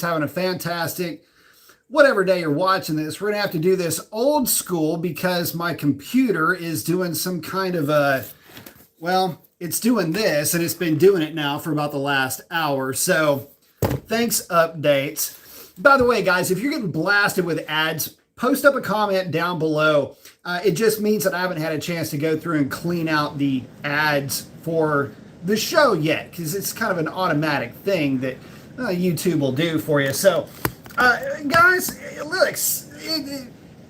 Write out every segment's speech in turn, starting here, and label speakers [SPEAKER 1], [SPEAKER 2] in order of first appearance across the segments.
[SPEAKER 1] having a fantastic whatever day you're watching this. We're gonna have to do this old school because my computer is doing some kind of it's doing this and it's been doing it now for about the last hour. So thanks, updates. By the way, guys, if you're getting blasted with ads, post up a comment down below. It just means that I haven't had a chance to go through and clean out the ads for the show yet, because it's kind of an automatic thing that YouTube will do for you. So, guys, look,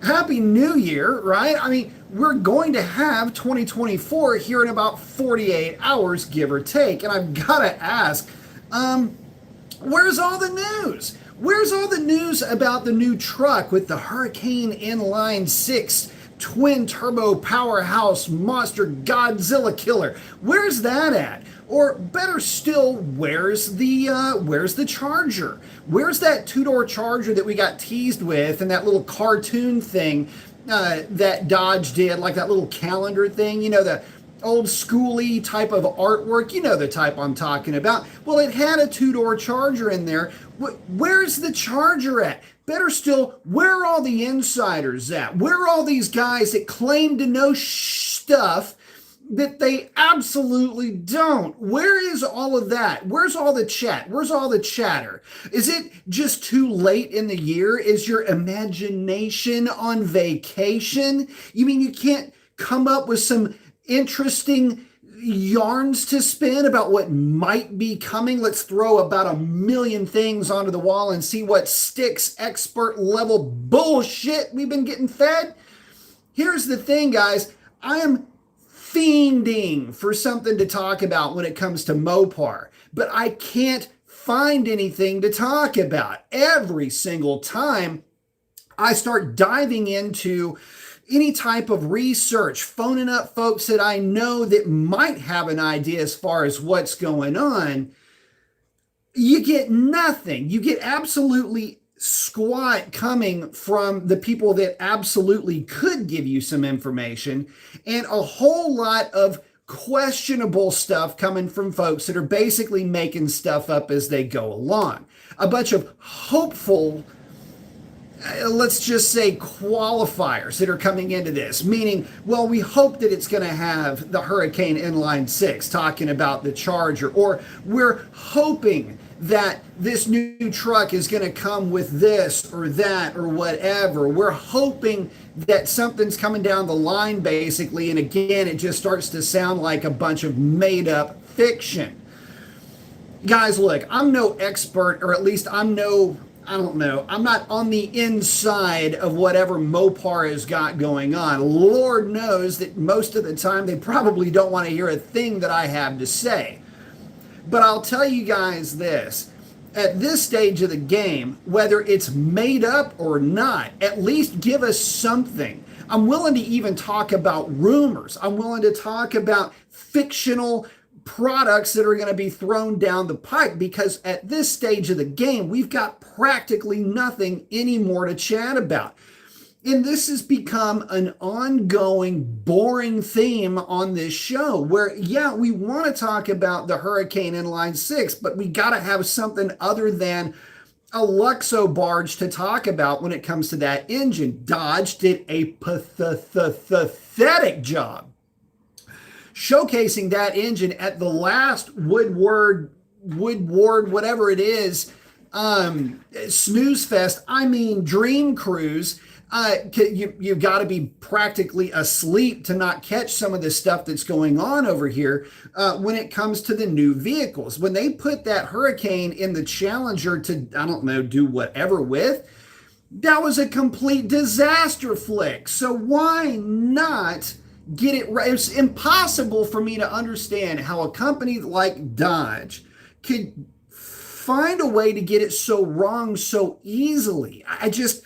[SPEAKER 1] Happy New Year, right? I mean, we're going to have 2024 here in about 48 hours, give or take. And I've got to ask, where's all the news? Where's all the news about the new truck with the Hurricane Inline 6 twin turbo powerhouse monster Godzilla killer? Where's that at? Or better still, where's the Charger? Where's that two-door Charger that we got teased with and that little cartoon thing that Dodge did, like that little calendar thing, you know, the old schooly type of artwork, you know the type I'm talking about. Well, it had a two-door Charger in there. Where's the Charger at? Better still, where are all the insiders at? Where are all these guys that claim to know stuff that they absolutely don't? Where is all of that? Where's all the chat? Where's all the chatter? Is it just too late in the year? Is your imagination on vacation? You mean you can't come up with some interesting yarns to spin about what might be coming? Let's throw about a million things onto the wall and see what sticks. Expert level bullshit we've been getting fed. Here's the thing, guys. I am fiending for something to talk about when it comes to Mopar, but I can't find anything to talk about. Every single time I start diving into any type of research, phoning up folks that I know that might have an idea as far as what's going on, you get nothing. You get absolutely squat coming from the people that absolutely could give you some information, and a whole lot of questionable stuff coming from folks that are basically making stuff up as they go along. A bunch of hopeful, let's just say, qualifiers that are coming into this, meaning, well, we hope that it's going to have the Hurricane Inline 6, talking about the Charger, or we're hoping that this new truck is going to come with this or that or whatever. We're hoping that something's coming down the line, basically, and again, it just starts to sound like a bunch of made-up fiction. Guys, look, I'm no expert, or at least I don't know. I'm not on the inside of whatever Mopar has got going on. Lord knows that most of the time they probably don't want to hear a thing that I have to say. But I'll tell you guys this. At this stage of the game, whether it's made up or not, at least give us something. I'm willing to even talk about rumors. I'm willing to talk about fictional products that are going to be thrown down the pipe, because at this stage of the game, we've got practically nothing anymore to chat about. And this has become an ongoing, boring theme on this show where, yeah, we want to talk about the Hurricane Inline 6, but we got to have something other than a Luxo barge to talk about when it comes to that engine. Dodge did a pathetic job showcasing that engine at the last Woodward, whatever it is, snooze fest. I mean, Dream Cruise. You've got to be practically asleep to not catch some of the stuff that's going on over here when it comes to the new vehicles. When they put that Hurricane in the Challenger to, I don't know, do whatever with, that was a complete disaster flick. So why not get it right? It's impossible for me to understand how a company like Dodge could find a way to get it so wrong so easily. I just...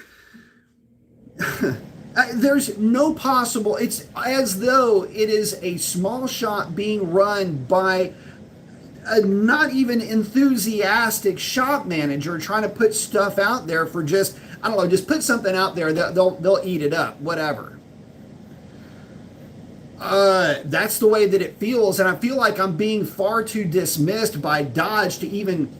[SPEAKER 1] there's no possible, it's as though it is a small shop being run by a not even enthusiastic shop manager trying to put stuff out there for just, I don't know, just put something out there that they'll eat it up, whatever. That's the way that it feels, and I feel like I'm being far too dismissed by Dodge to even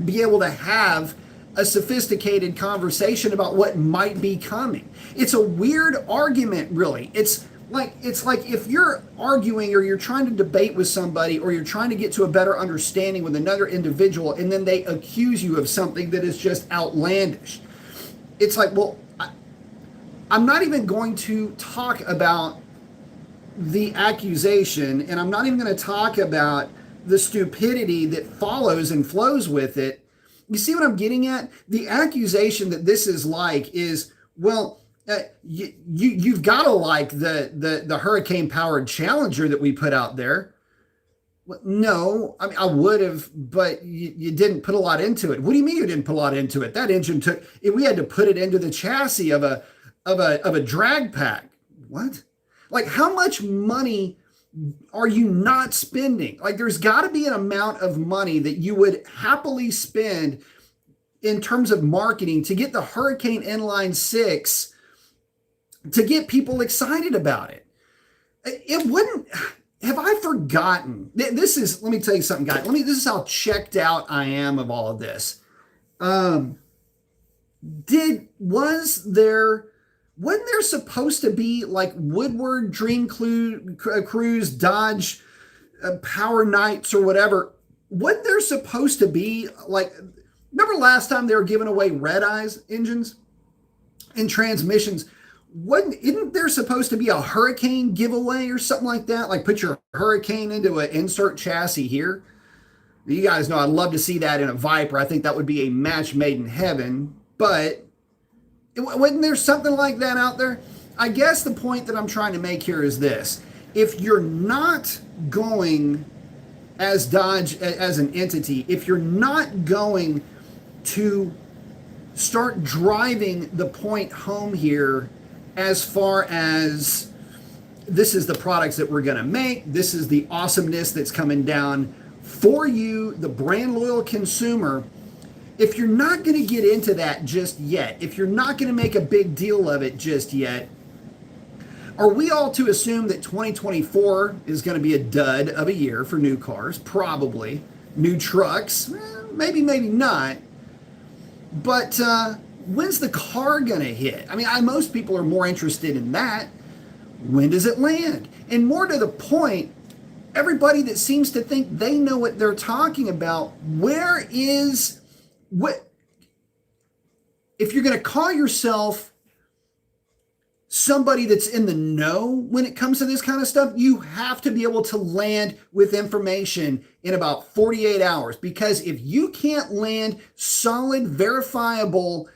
[SPEAKER 1] be able to have a sophisticated conversation about what might be coming. It's a weird argument, really. It's like if you're arguing or you're trying to debate with somebody or you're trying to get to a better understanding with another individual and then they accuse you of something that is just outlandish. It's like, well, I'm not even going to talk about the accusation, and I'm not even going to talk about the stupidity that follows and flows with it. You see what I'm getting at? The accusation that this is like is, well, you've got to like the hurricane powered Challenger that we put out there. Well, no, I mean, I would have, but you didn't put a lot into it. What do you mean you didn't put a lot into it? That engine took, we had to put it into the chassis of a drag pack. What? Like, how much money are you not spending? Like, there's got to be an amount of money that you would happily spend in terms of marketing to get the Hurricane Inline 6 to get people excited about it. It wouldn't. Have I forgotten? This is, let me tell you something, guys. This is how checked out I am of all of this. Wasn't there supposed to be like Woodward, Dream Cruise, Dodge, Power Knights or whatever? Wasn't there supposed to be like, remember last time they were giving away Red Eyes engines and transmissions? Isn't there supposed to be a Hurricane giveaway or something like that? Like put your Hurricane into an insert chassis here. You guys know I'd love to see that in a Viper. I think that would be a match made in heaven. But wasn't there something like that out there? I guess the point that I'm trying to make here is this. If you're not going as Dodge, as an entity, if you're not going to start driving the point home here as far as this is the products that we're going to make, this is the awesomeness that's coming down for you, the brand loyal consumer, if you're not going to get into that just yet, if you're not going to make a big deal of it just yet, are we all to assume that 2024 is going to be a dud of a year for new cars? Probably. New trucks? Maybe not. But when's the car going to hit? I mean, most people are more interested in that. When does it land? And more to the point, everybody that seems to think they know what they're talking about, if you're going to call yourself somebody that's in the know when it comes to this kind of stuff, you have to be able to land with information in about 48 hours. Because if you can't land solid, verifiable,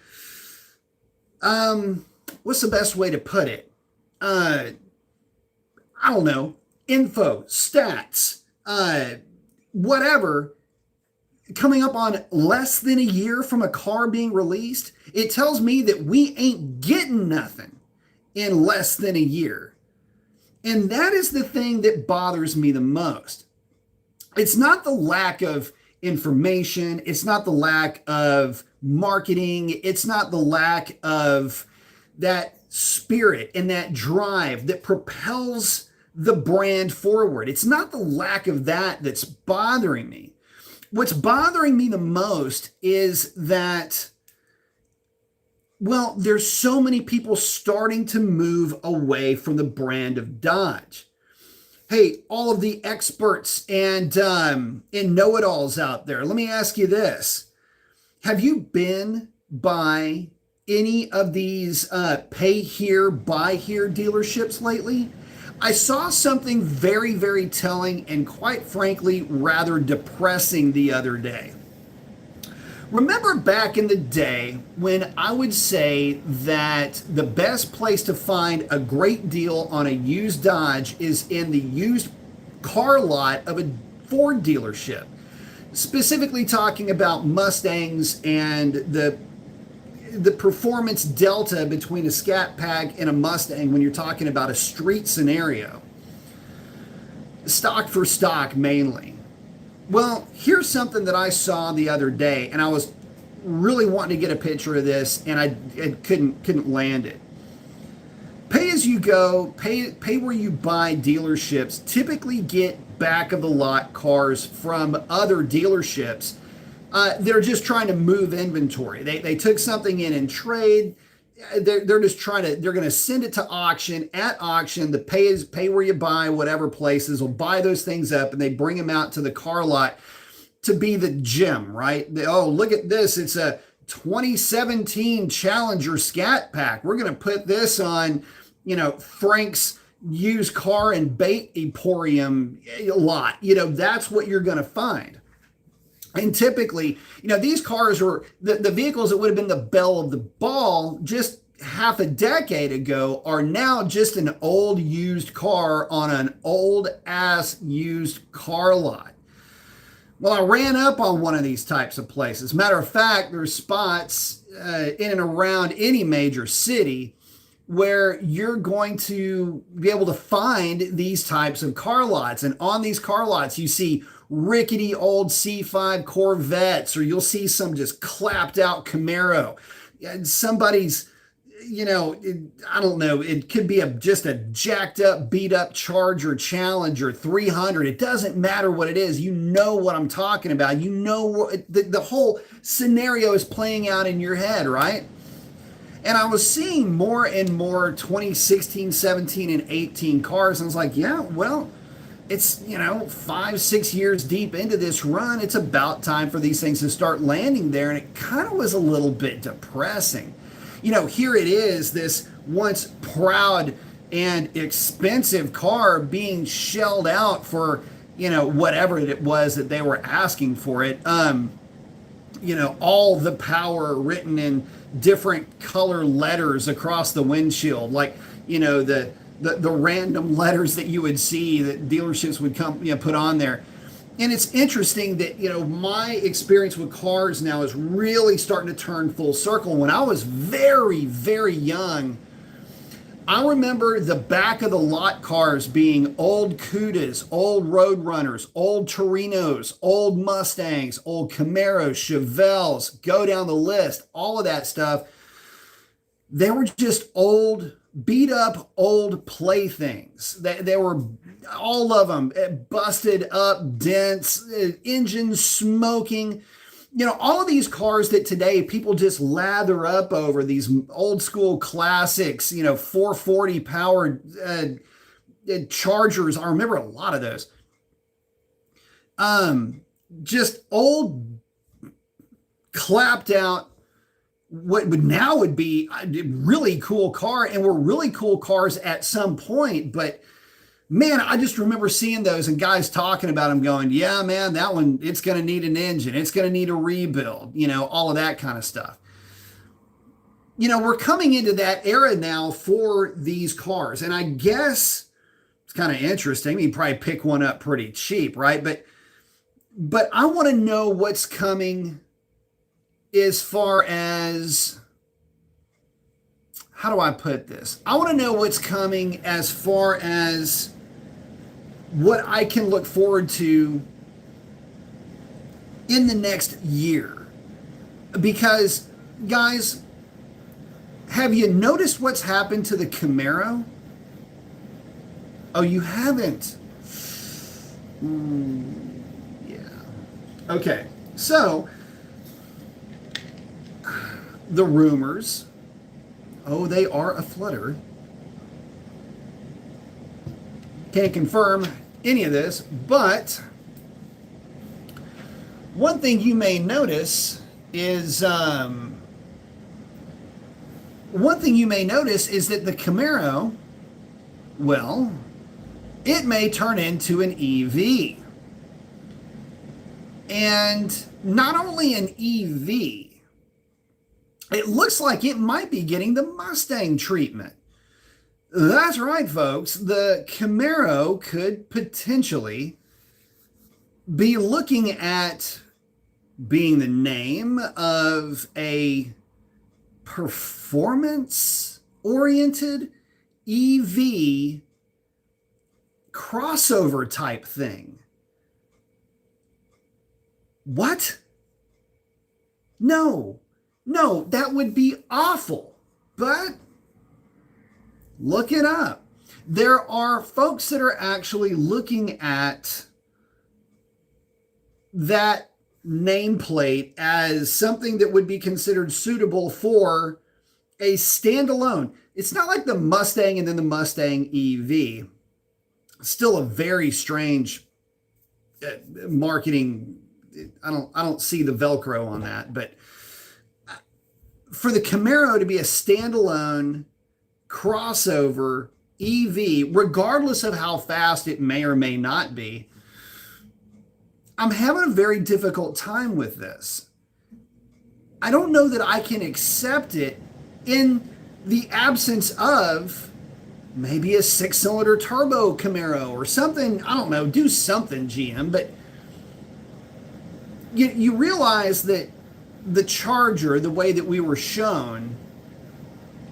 [SPEAKER 1] what's the best way to put it? I don't know, info, stats, whatever, coming up on less than a year from a car being released, it tells me that we ain't getting nothing in less than a year. And that is the thing that bothers me the most. It's not the lack of information. It's not the lack of marketing. It's not the lack of that spirit and that drive that propels the brand forward. It's not the lack of that that's bothering me. What's bothering me the most is that, well, there's so many people starting to move away from the brand of Dodge. Hey, all of the experts and know-it-alls out there, let me ask you this. Have you been by any of these pay here, buy here dealerships lately? I saw something very, very telling and quite frankly, rather depressing the other day. Remember back in the day when I would say that the best place to find a great deal on a used Dodge is in the used car lot of a Ford dealership, specifically talking about Mustangs and the performance delta between a Scat Pack and a Mustang when you're talking about a street scenario. Stock for stock mainly. Well, here's something that I saw the other day, and I was really wanting to get a picture of this, and I couldn't land it. Pay as you go, pay where you buy dealerships typically get back of the lot cars from other dealerships They're just trying to move inventory. They took something in trade. They're just trying to, they're going to send it to auction. At auction, the pay where you buy, whatever places will buy those things up, and they bring them out to the car lot to be the gem, right? Oh, look at this. It's a 2017 Challenger Scat Pack. We're going to put this on, Frank's used car and bait emporium lot. That's what you're going to find. And typically, these cars were the vehicles that would have been the belle of the ball just half a decade ago are now just an old used car on an old ass used car lot. Well, I ran up on one of these types of places. Matter of fact, there's spots in and around any major city where you're going to be able to find these types of car lots. And on these car lots, you see rickety old C5 Corvettes, or you'll see some just clapped out Camaro. Somebody's, I don't know, it could be just a jacked up, beat up Charger, Challenger, 300. It doesn't matter what it is. You know what I'm talking about. The whole scenario is playing out in your head, right? And I was seeing more and more 2016, 17, and 18 cars. And I was like, yeah, well, it's, 5-6 years deep into this run. It's about time for these things to start landing there. And it kind of was a little bit depressing. Here it is, this once proud and expensive car being shelled out for, whatever it was that they were asking for it. All the power written in different color letters across the windshield, like, the random letters that you would see that dealerships would come, put on there. And it's interesting that, my experience with cars now is really starting to turn full circle. When I was very, very young, I remember the back of the lot cars being old Cudas, old Roadrunners, old Torinos, old Mustangs, old Camaros, Chevelles, go down the list, all of that stuff. They were just old, beat up old playthings. They were, all of them, busted up, dents, engines smoking. All of these cars that today people just lather up over, these old school classics, 440 powered Chargers. I remember a lot of those. Just old, clapped out, what would now would be a really cool car, and were really cool cars at some point. But man, I just remember seeing those and guys talking about them going, yeah, man, that one, it's going to need an engine. It's going to need a rebuild, all of that kind of stuff. We're coming into that era now for these cars. And I guess it's kind of interesting. You probably pick one up pretty cheap, right? But I want to know what's coming as far as, how do I put this? I want to know what's coming as far as what I can look forward to in the next year. Because, guys, have you noticed what's happened to the Camaro? Oh, you haven't? Yeah. Okay, so the rumors, oh, they are aflutter. Can't confirm any of this, but one thing you may notice is that the Camaro, well, it may turn into an EV. And not only an EV, it looks like it might be getting the Mustang treatment. That's right, folks. The Camaro could potentially be looking at being the name of a performance-oriented EV crossover type thing. What? No, that would be awful. But look it up. There are folks that are actually looking at that nameplate as something that would be considered suitable for a standalone. It's not like the Mustang and then the Mustang EV. Still a very strange marketing. I don't see the Velcro on that, but for the Camaro to be a standalone crossover EV, regardless of how fast it may or may not be, I'm having a very difficult time with this. I don't know that I can accept it in the absence of maybe a 6-cylinder turbo Camaro or something. I don't know, do something, GM. But you realize that the Charger, the way that we were shown,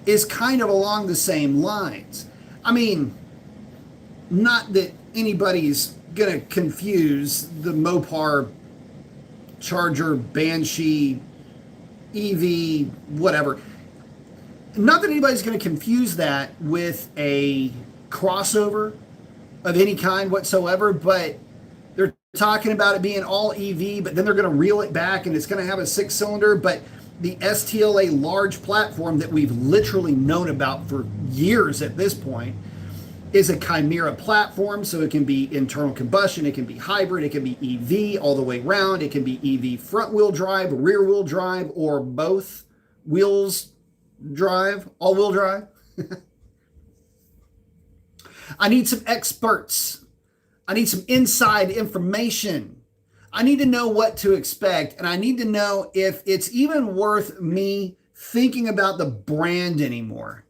[SPEAKER 1] is kind of along the same lines. I mean, not that anybody's going to confuse the Mopar Charger, Banshee, EV, whatever. Not that anybody's going to confuse that with a crossover of any kind whatsoever, but they're talking about it being all EV, but then they're going to reel it back and it's going to have a 6-cylinder. But the STLA large platform that we've literally known about for years at this point is a Chimera platform. So it can be internal combustion, it can be hybrid, it can be EV all the way around. It can be EV front wheel drive, rear wheel drive, or both wheels drive, all wheel drive. I need some experts. I need some inside information. I need to know what to expect, and I need to know if it's even worth me thinking about the brand anymore.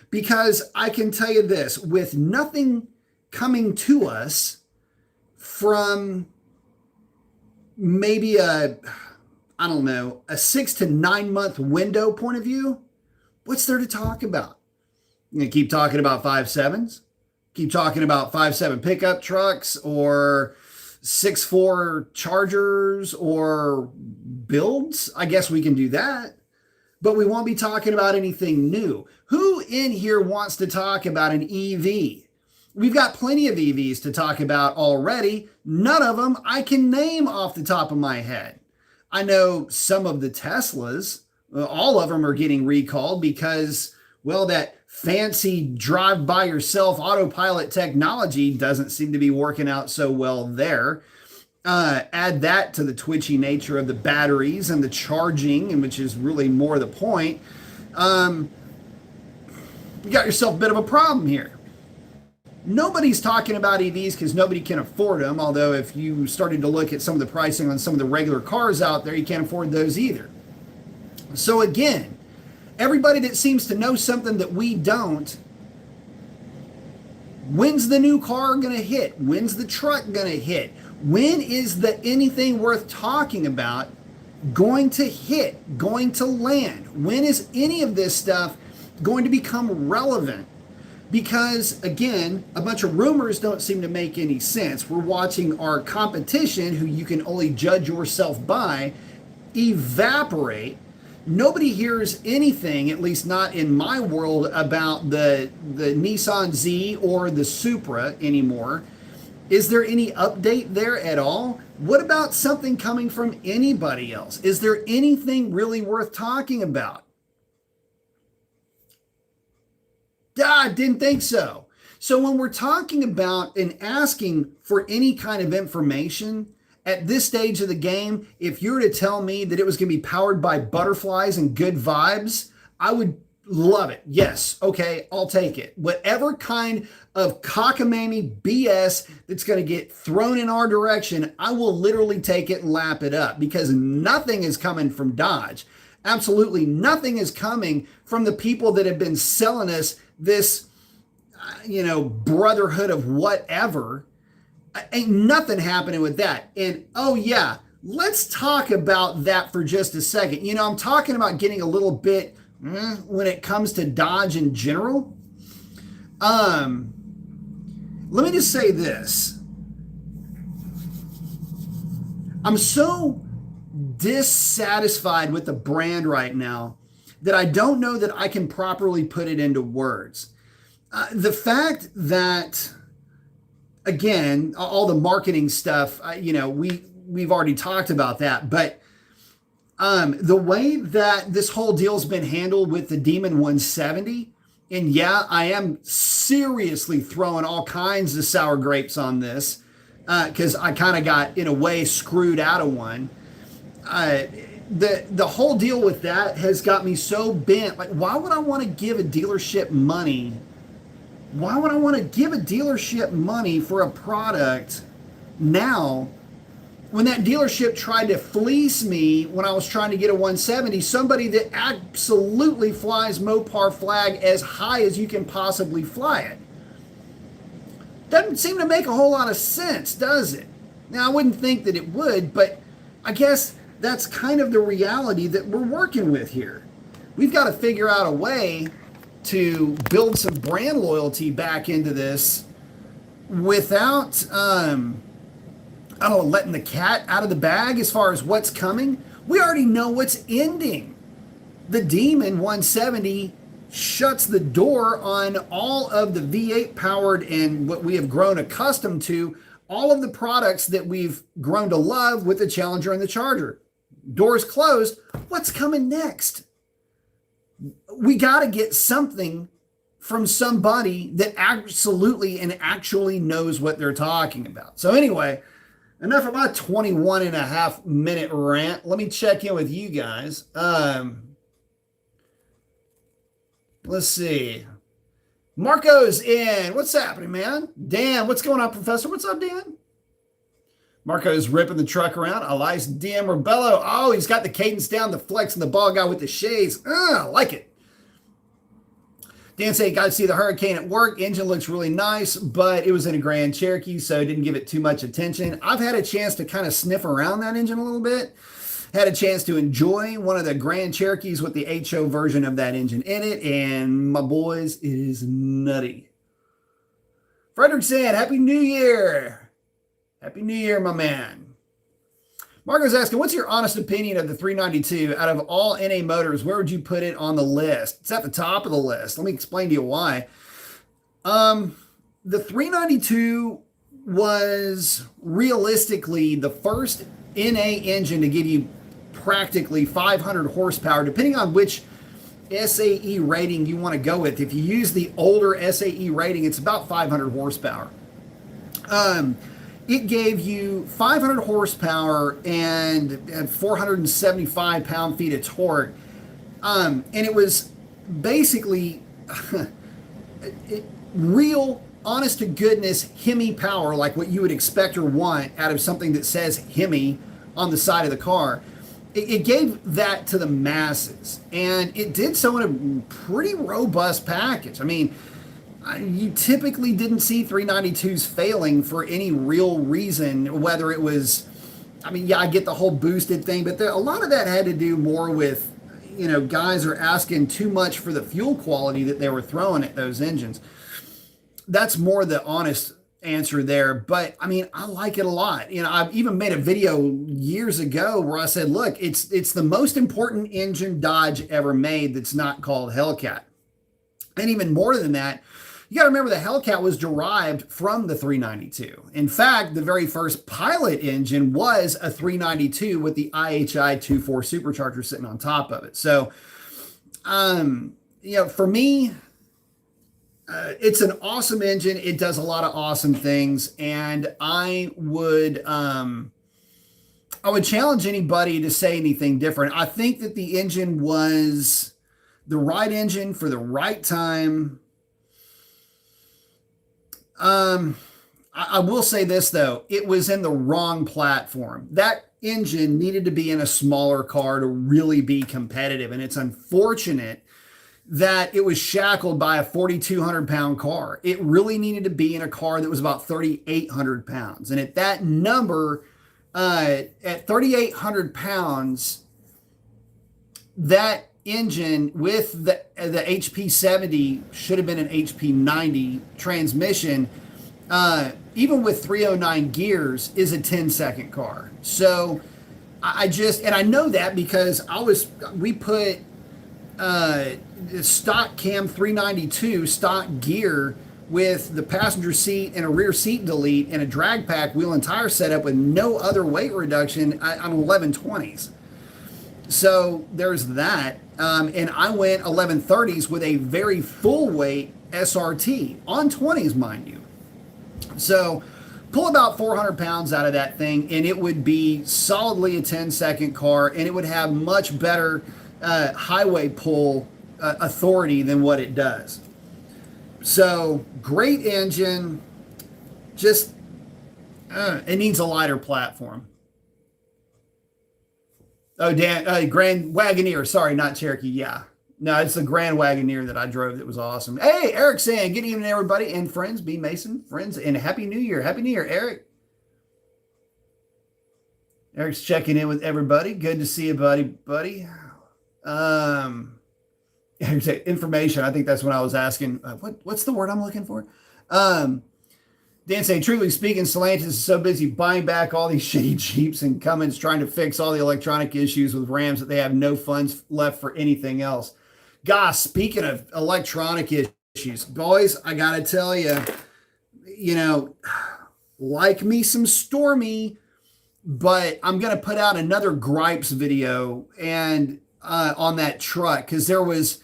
[SPEAKER 1] Because I can tell you this, with nothing coming to us from maybe a 6 to 9 month window point of view, what's there to talk about? You gonna keep talking about 5.7s? Keep talking about 5.7 pickup trucks or 6.4 Chargers or builds? I guess we can do that. But we won't be talking about anything new. Who in here wants to talk about an EV? We've got plenty of EVs to talk about already. None of them I can name off the top of my head. I know some of the Teslas, all of them are getting recalled because, well, that fancy drive by yourself autopilot technology doesn't seem to be working out so well there. Add that to the twitchy nature of the batteries and the charging, and which is really more the point. You got yourself a bit of a problem here. Nobody's talking about EVs because nobody can afford them. Although if you started to look at some of the pricing on some of the regular cars out there, you can't afford those either. So again, everybody that seems to know something that we don't, when's the new car going to hit? When's the truck going to hit? When is the anything worth talking about going to hit, going to land? When is any of this stuff going to become relevant? Because again, a bunch of rumors don't seem to make any sense. We're watching our competition, who you can only judge yourself by, evaporate. Nobody hears anything, at least not in my world, about the Nissan Z or the Supra anymore. Is there any update there at all? What about something coming from anybody else? Is there anything really worth talking about? I didn't think so. So when we're talking about and asking for any kind of information at this stage of the game, if you were to tell me that it was going to be powered by butterflies and good vibes, I would love it. Yes. Okay. I'll take it. Whatever kind of cockamamie BS that's going to get thrown in our direction, I will literally take it and lap it up, because nothing is coming from Dodge. Absolutely nothing is coming from the people that have been selling us this, brotherhood of whatever. Ain't nothing happening with that. And oh yeah, let's talk about that for just a second. I'm talking about getting a little bit when it comes to Dodge in general. Let me just say this. I'm so dissatisfied with the brand right now that I don't know that I can properly put it into words. The fact that, again, all the marketing stuff, we've already talked about that. But the way that this whole deal's been handled with the Demon 170, and yeah, I am seriously throwing all kinds of sour grapes on this because I kind of got, in a way, screwed out of one. The whole deal with that has got me so bent. Like, why would I want to give a dealership money? Why would I want to give a dealership money for a product now when that dealership tried to fleece me when I was trying to get a 170, somebody that absolutely flies Mopar flag as high as you can possibly fly it? Doesn't seem to make a whole lot of sense, does it? Now, I wouldn't think that it would, but I guess that's kind of the reality that we're working with here. We've got to figure out a way to build some brand loyalty back into this without, I don't know, letting the cat out of the bag as far as what's coming. We already know what's ending. The Demon 170 shuts the door on all of the V8 powered and what we have grown accustomed to, all of the products that we've grown to love with the Challenger and the Charger. Doors closed. What's coming next? We got to get something from somebody that absolutely and actually knows what they're talking about. So anyway, enough of my 21 and a half minute rant. Let me check in with you guys. Let's see. Marco's in. What's happening, man? Dan, what's going on, Professor? What's up, Dan? Marco's ripping the truck around. Elias DM Rebello. Oh, he's got the cadence down, the flex, and the ball guy with the shades. I like it. Dan say, got to see the Hurricane at work. Engine looks really nice, but it was in a Grand Cherokee, so didn't give it too much attention. I've had a chance to kind of sniff around that engine a little bit. Had a chance to enjoy one of the Grand Cherokees with the HO version of that engine in it, and my boys, it is nutty. Frederick said, Happy New Year. Happy New Year, my man. Marco's asking, what's your honest opinion of the 392? Out of all NA motors, where would you put it on the list? It's at the top of the list. Let me explain to you why. The 392 was realistically the first NA engine to give you practically 500 horsepower, depending on which SAE rating you want to go with. If you use the older SAE rating, it's about 500 horsepower. It gave you 500 horsepower and 475 pound-feet of torque. And it was basically real, honest-to-goodness Hemi power, like what you would expect or want out of something that says Hemi on the side of the car. It gave that to the masses, and it did so in a pretty robust package. I mean, you typically didn't see 392s failing for any real reason, whether it was, I mean, yeah, I get the whole boosted thing, but a lot of that had to do more with, you know, guys are asking too much for the fuel quality that they were throwing at those engines. That's more the honest answer there. But I mean, I like it a lot. You know, I've even made a video years ago where I said, look, it's the most important engine Dodge ever made that's not called Hellcat. And even more than that, you got to remember the Hellcat was derived from the 392. In fact, the very first Pilot engine was a 392 with the IHI 2.4 supercharger sitting on top of it. So, you know, for me, it's an awesome engine. It does a lot of awesome things. And I would challenge anybody to say anything different. I think that the engine was the right engine for the right time. I will say this though, it was in the wrong platform. That engine needed to be in a smaller car to really be competitive. And it's unfortunate that it was shackled by a 4,200 pound car. It really needed to be in a car that was about 3,800 pounds. And at that number, at 3,800 pounds, that engine with the HP 70 should have been an HP 90 transmission, even with 309 gears, is a 10-second car. So I know that because we put stock cam 392 stock gear with the passenger seat and a rear seat delete and a drag pack wheel and tire setup with no other weight reduction on 1120s. So there's that. And I went 1130s with a very full weight SRT on 20s, mind you. So pull about 400 pounds out of that thing and it would be solidly a 10-second car, and it would have much better highway pull authority than what it does. So great engine, just it needs a lighter platform. Oh, Dan, Grand Wagoneer. Sorry, not Cherokee. Yeah. No, it's the Grand Wagoneer that I drove that was awesome. Hey, Eric saying, good evening, everybody, and friends, B. Mason, friends, and Happy New Year. Happy New Year, Eric. Eric's checking in with everybody. Good to see you, buddy. Information. I think that's what I was asking. What's the word I'm looking for? Dan saying, truly speaking, Stellantis is so busy buying back all these shitty Jeeps and Cummins trying to fix all the electronic issues with Rams that they have no funds left for anything else. Gosh, speaking of electronic issues, boys, I got to tell you, like me some Stormy, but I'm going to put out another gripes video and on that truck, because there was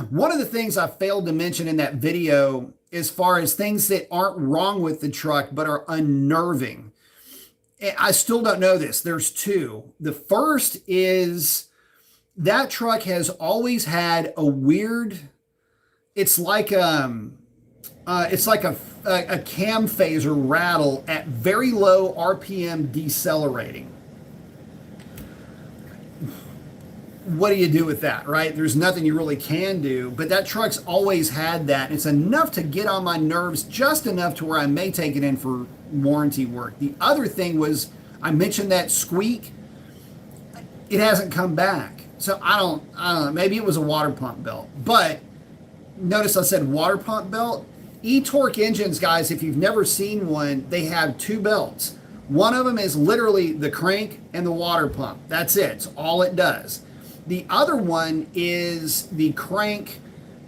[SPEAKER 1] one of the things I failed to mention in that video as far as things that aren't wrong with the truck but are unnerving. I still don't know this. There's two. The first is that truck has always had a weird, it's like a cam phaser rattle at very low RPM decelerating. What do you do with that, right? There's nothing you really can do, but that truck's always had that. It's enough to get on my nerves, just enough to where I may take it in for warranty work. The other thing was, I mentioned that squeak. It hasn't come back. So I don't know, maybe it was a water pump belt, but notice I said water pump belt. E-Torque engines, guys, if you've never seen one, they have two belts. One of them is literally the crank and the water pump. That's it. It's all it does. The other one is the crank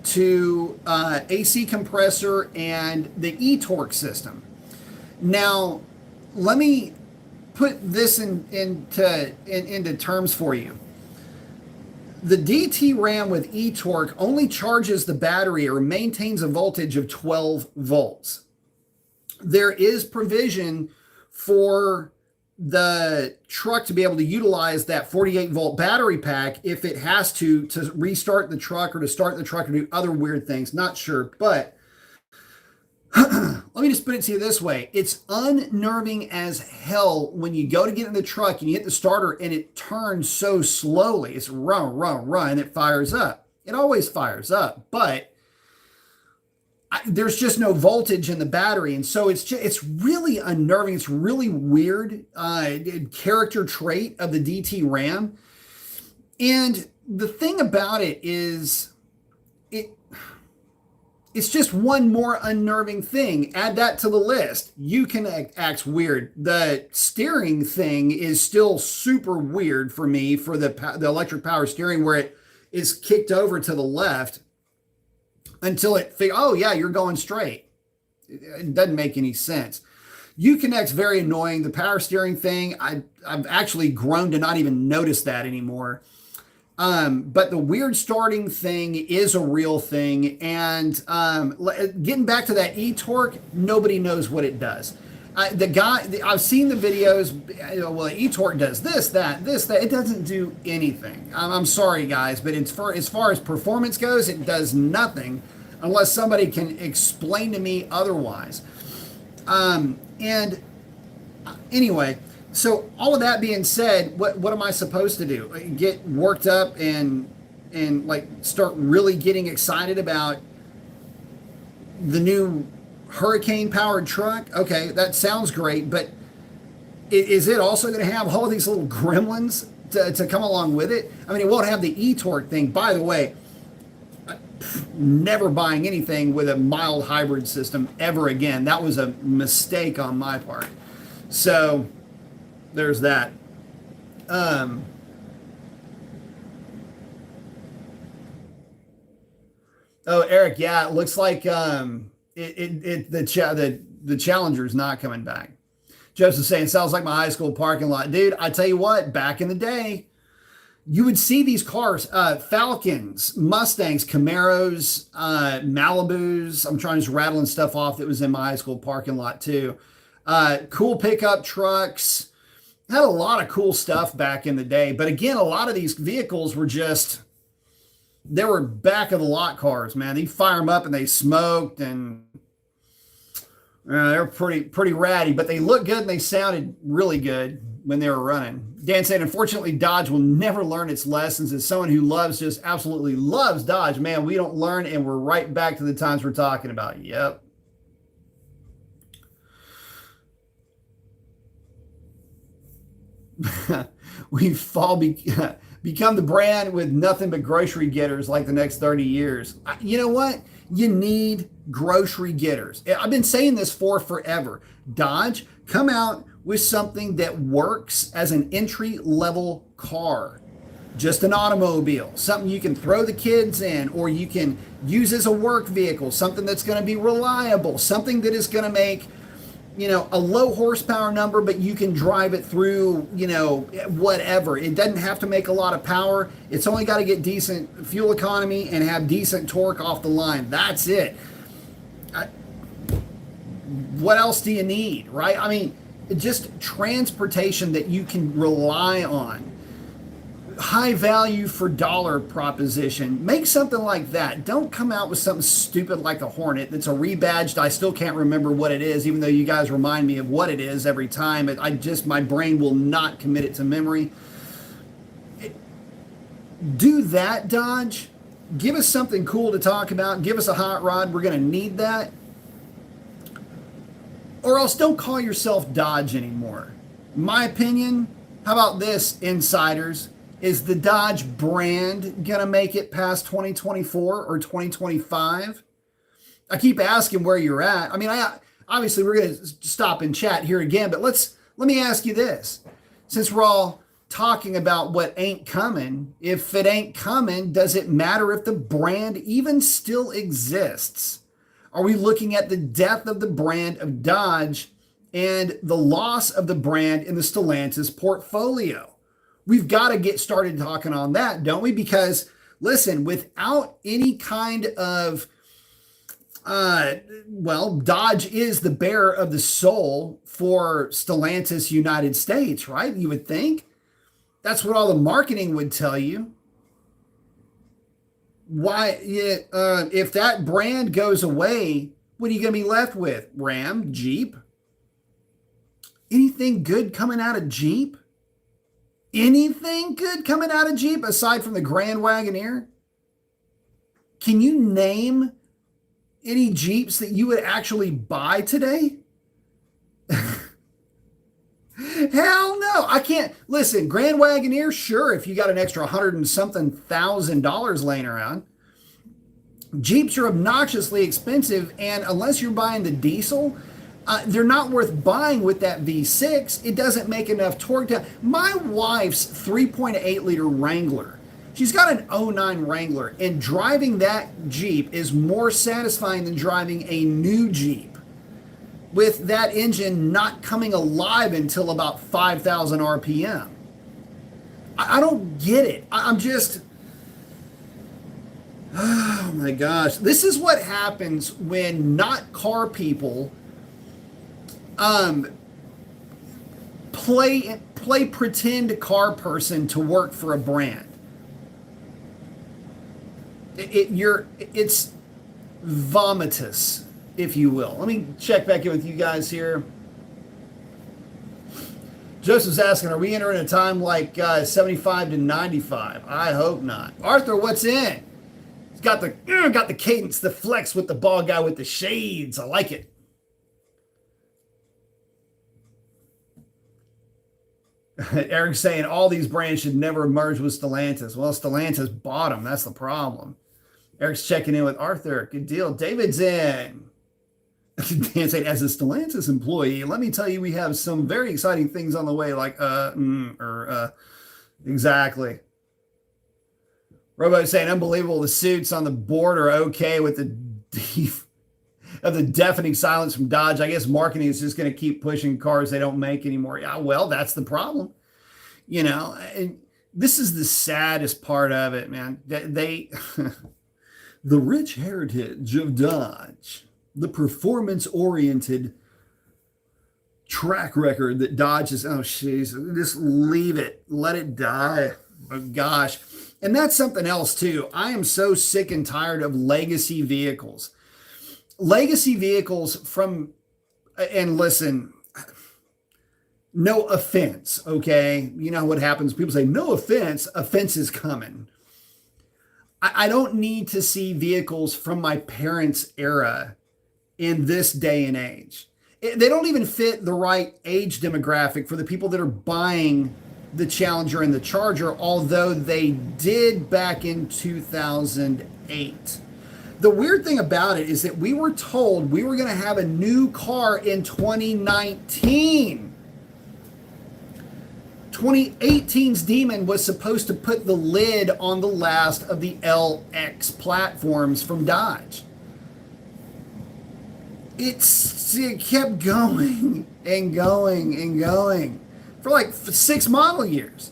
[SPEAKER 1] to AC compressor and the e-torque system. Now, let me put this into terms for you. The DT Ram with e-torque only charges the battery or maintains a voltage of 12 volts. There is provision for the truck to be able to utilize that 48 volt battery pack if it has to restart the truck or to start the truck or do other weird things. Not sure, but let me just put it to you this way. It's unnerving as hell when you go to get in the truck and you hit the starter and it turns so slowly. It's run, and it fires up. It always fires up, but there's just no voltage in the battery, and so it's really unnerving. It's really weird character trait of the DT Ram. And the thing about it is, it's just one more unnerving thing. Add that to the list. Uconnect acts weird. The steering thing is still super weird for me for the electric power steering, where it is kicked over to the left until it oh yeah, you're going straight. It doesn't make any sense. Uconnect's very annoying. The power steering thing, I've actually grown to not even notice that anymore. But the weird starting thing is a real thing. And getting back to that e-torque, nobody knows what it does. I've seen the videos. Well, e-torque does this, that. It doesn't do anything. I'm sorry, guys, but as far as performance goes, it does nothing unless somebody can explain to me otherwise. And anyway, so all of that being said, what am I supposed to do? Get worked up and like start really getting excited about the new Hurricane powered truck? Okay, that sounds great, but is it also going to have all of these little gremlins to come along with it? I mean, it won't have the e-torque thing. By the way, never buying anything with a mild hybrid system ever again. That was a mistake on my part. So there's that. Oh, Eric, yeah, it looks like The Challenger is not coming back. Joseph saying, sounds like my high school parking lot. Dude, I tell you what, back in the day, you would see these cars, Falcons, Mustangs, Camaros, Malibus. I'm trying to just rattling stuff off that was in my high school parking lot too. Cool pickup trucks. Had a lot of cool stuff back in the day. But again, a lot of these vehicles were just, they were back of the lot cars, man. They fire them up and they smoked, and they're pretty ratty, but they looked good and they sounded really good when they were running. Dan said, unfortunately, Dodge will never learn its lessons. As someone who just absolutely loves Dodge, man, we don't learn, and we're right back to the times we're talking about. Yep. We become the brand with nothing but grocery getters like the next 30 years. You know what? You need grocery getters. I've been saying this for forever. Dodge, come out with something that works as an entry level car, just an automobile, something you can throw the kids in, or you can use as a work vehicle, something that's going to be reliable, something that is going to make, a low horsepower number, but you can drive it through, whatever. It doesn't have to make a lot of power. It's only got to get decent fuel economy and have decent torque off the line. That's it. What else do you need, right? I mean, just transportation that you can rely on. High value for dollar proposition. Make something like that. Don't come out with something stupid like a Hornet that's a rebadged. I still can't remember what it is, even though you guys remind me of what it is every time. My brain will not commit it to memory. Do that, Dodge. Give us something cool to talk about. Give us a hot rod. We're going to need that. Or else don't call yourself Dodge anymore. My opinion, how about this, insiders? Is the Dodge brand going to make it past 2024 or 2025? I keep asking where you're at. I mean, obviously we're going to stop and chat here again, but let me ask you this. Since we're all talking about what ain't coming, if it ain't coming, does it matter if the brand even still exists? Are we looking at the death of the brand of Dodge and the loss of the brand in the Stellantis portfolio? We've got to get started talking on that, don't we? Because listen, without any kind of, Dodge is the bearer of the soul for Stellantis United States, right? You would think. That's what all the marketing would tell you. Why, if that brand goes away, what are you going to be left with? Ram, Jeep? Anything good coming out of Jeep? Anything good coming out of Jeep aside from the Grand Wagoneer? Can you name any Jeeps that you would actually buy today? Hell no, I can't. Listen, Grand Wagoneer, sure, if you got an extra $100 and something thousand laying around. Jeeps are obnoxiously expensive, and unless you're buying the diesel, they're not worth buying with that V6. It doesn't make enough torque. My wife's 3.8 liter Wrangler, she's got an '09 Wrangler, and driving that Jeep is more satisfying than driving a new Jeep with that engine not coming alive until about 5,000 RPM. I don't get it. I'm just, oh my gosh. This is what happens when not car people play pretend car person to work for a brand. It's vomitous, if you will. Let me check back in with you guys here. Joseph's asking, are we entering a time like 75 to 95? I hope not. Arthur, what's in? He's got the cadence, the flex with the ball guy with the shades. I like it. Eric's saying all these brands should never merge with Stellantis. Well, Stellantis bought them. That's the problem. Eric's checking in with Arthur. Good deal. David's in. Dan saying, as a Stellantis employee, let me tell you, we have some very exciting things on the way, like, exactly. Robo saying, unbelievable. The suits on the board are okay with the of the deafening silence from Dodge. I guess marketing is just going to keep pushing cars they don't make anymore. Yeah, well, that's the problem. And this is the saddest part of it, man. They the rich heritage of Dodge, the performance-oriented track record that Dodge is, oh, jeez, just leave it. Let it die. Oh, gosh. And that's something else, too. I am so sick and tired of legacy vehicles. Legacy vehicles and listen, no offense, okay? You know what happens? People say, no offense, offense is coming. I don't need to see vehicles from my parents' era in this day and age. They don't even fit the right age demographic for the people that are buying the Challenger and the Charger, although they did back in 2008. The weird thing about it is that we were told we were going to have a new car in 2019. 2018's Demon was supposed to put the lid on the last of the LX platforms from Dodge. It kept going and going and going for like 6 model years.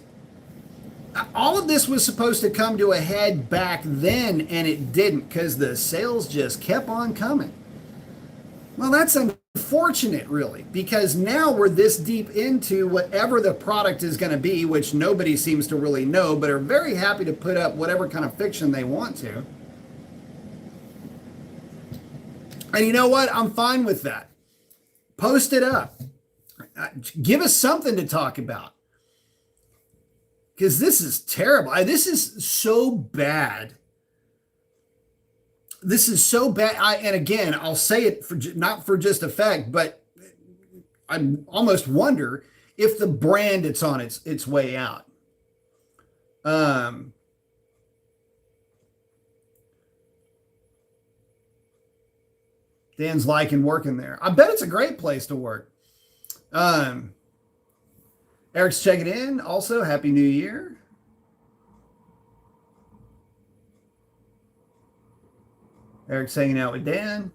[SPEAKER 1] All of this was supposed to come to a head back then, and it didn't because the sales just kept on coming. Well, that's unfortunate, really, because now we're this deep into whatever the product is going to be, which nobody seems to really know, but are very happy to put up whatever kind of fiction they want to. And you know what? I'm fine with that. Post it up. Give us something to talk about. Because this is terrible. This is so bad. This is so bad. And again, I'll say it for not for just effect, but I almost wonder if the brand it's on its way out. Dan's liking working there. I bet it's a great place to work. Eric's checking in. Also, Happy New Year. Eric's hanging out with Dan.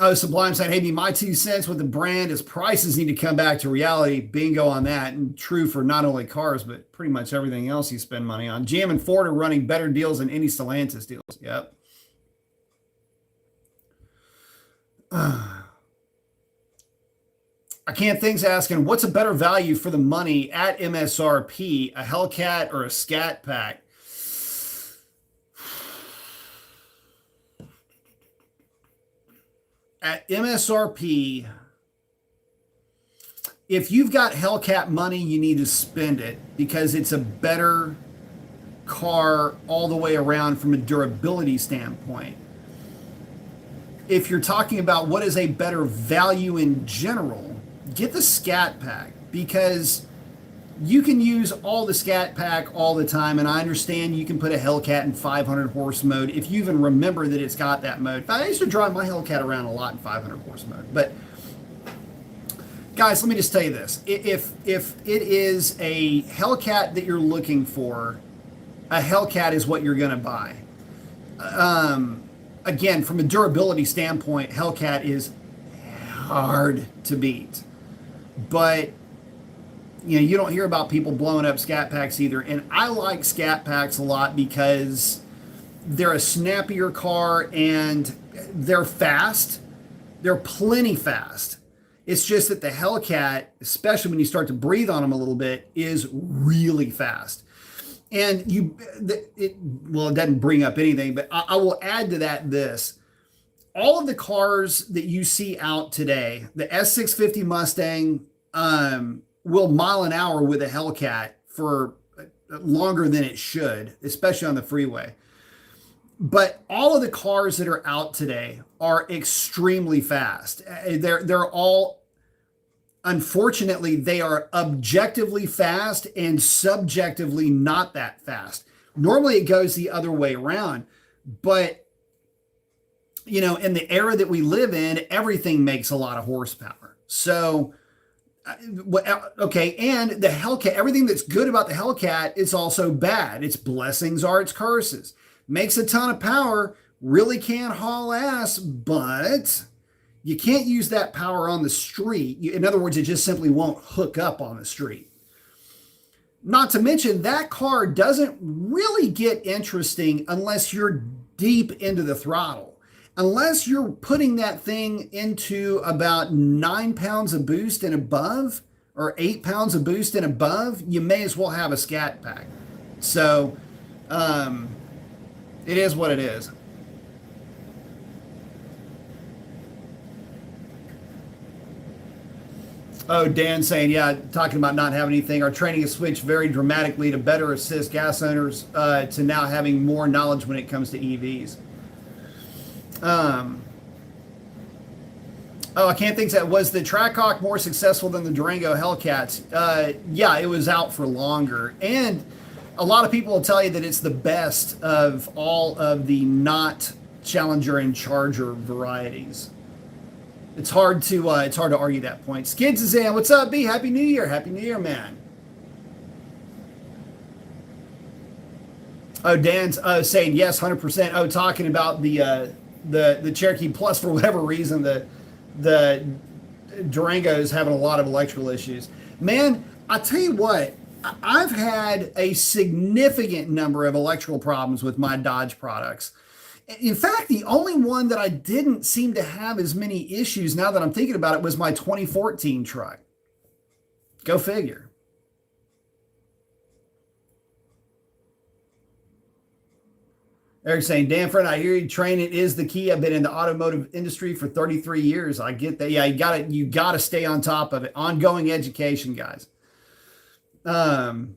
[SPEAKER 1] Oh, Sublime saying, hey, my 2 cents with the brand is prices need to come back to reality. Bingo on that. And true for not only cars, but pretty much everything else you spend money on. GM and Ford are running better deals than any Stellantis deals. Yep. I can't think's asking, what's a better value for the money at MSRP, a Hellcat or a Scat Pack? At MSRP, if you've got Hellcat money, you need to spend it because it's a better car all the way around from a durability standpoint. If you're talking about what is a better value in general, get the Scat Pack because you can use all the Scat Pack all the time. And I understand you can put a Hellcat in 500 horse mode if you even remember that it's got that mode. I used to drive my Hellcat around a lot in 500 horse mode. But guys, let me just tell you this. If it is a Hellcat that you're looking for, a Hellcat is what you're going to buy. Again, from a durability standpoint, Hellcat is hard to beat. But, you don't hear about people blowing up Scat Packs either. And I like Scat Packs a lot because they're a snappier car and they're fast. They're plenty fast. It's just that the Hellcat, especially when you start to breathe on them a little bit, is really fast. And it doesn't bring up anything, but I will add to that this. All of the cars that you see out today, the S650 Mustang will mile an hour with a Hellcat for longer than it should, especially on the freeway. But all of the cars that are out today are extremely fast. They're all, unfortunately, they are objectively fast and subjectively not that fast. Normally it goes the other way around, but in the era that we live in, everything makes a lot of horsepower. So, okay. And the Hellcat, everything that's good about the Hellcat is also bad. Its blessings are its curses. Makes a ton of power, really can haul ass, but you can't use that power on the street. In other words, it just simply won't hook up on the street. Not to mention, that car doesn't really get interesting unless you're deep into the throttle. Unless you're putting that thing into about 9 pounds of boost and above, or 8 pounds of boost and above, you may as well have a Scat Pack. So, it is what it is. Oh, Dan saying, yeah, talking about not having anything. Our training has switched very dramatically to better assist gas owners to now having more knowledge when it comes to EVs. Oh, I can't think that was the Trackhawk more successful than the Durango Hellcats. Yeah, it was out for longer. And a lot of people will tell you that it's the best of all of the not Challenger and Charger varieties. It's hard to argue that point. Skids is in. What's up, B? Happy New Year. Happy New Year, man. Oh, Dan's saying yes, 100%. Oh, talking about the Cherokee Plus, for whatever reason, the Durango is having a lot of electrical issues. Man, I tell you what, I've had a significant number of electrical problems with my Dodge products. In fact, the only one that I didn't seem to have as many issues, now that I'm thinking about it, was my 2014 truck. Go figure. Eric saying, Dan friend, I hear you, training is the key. I've been in the automotive industry for 33 years. I get that. Yeah, you gotta stay on top of it. Ongoing education, guys. Dan,